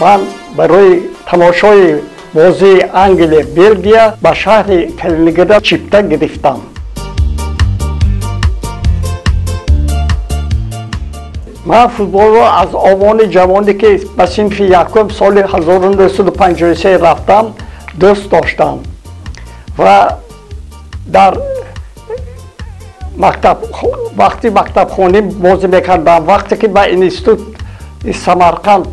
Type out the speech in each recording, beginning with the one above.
من برای تماشای بازی انگلیس بلژیم به شهر کلینینگراد چیپتا گرفتم. من فوتبال رو از آوان جوانی که به صنف یکم سال 1953 رفتم دوست داشتم و در وقتی مکتب خانه بازی میکردم. وقتی که به انستیتوت سمرقند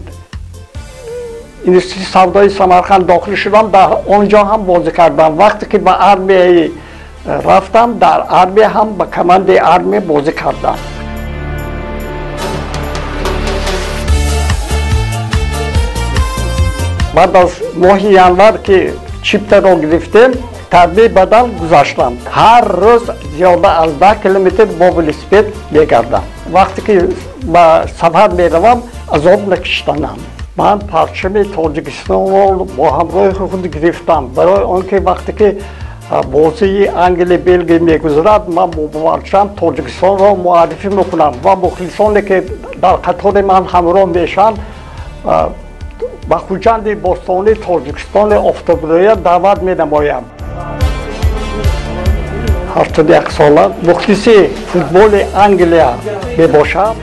سودای سمرقند داخل شدم در آنجا هم بازی کردم. وقتی که به ارمی رفتم در ارمی هم به کماند ارمی بازی کردم. بعد از ماه ینور که چیپتا را گرفتیم تربیت بدن گذاشتم. هر روز زیاده از 10 کیلومتر با ولسپید میگردم. وقتی که به سفر میروم عذاب نکشیدم. من پرچم تاجیکستان را با همراه خود گرفتم برای آنکه وقتی که بازی انگلیس بلژیم میگذرد من با پرچم تاجیکستان را معرفی میکنم و مخلصانی که در قطار من همراه میشن با خوجند باستانی تاجیکستان آفتابرویه دعوت می‌نمایم. 81 ساله مخلص فوتبال انگلیس میباشم.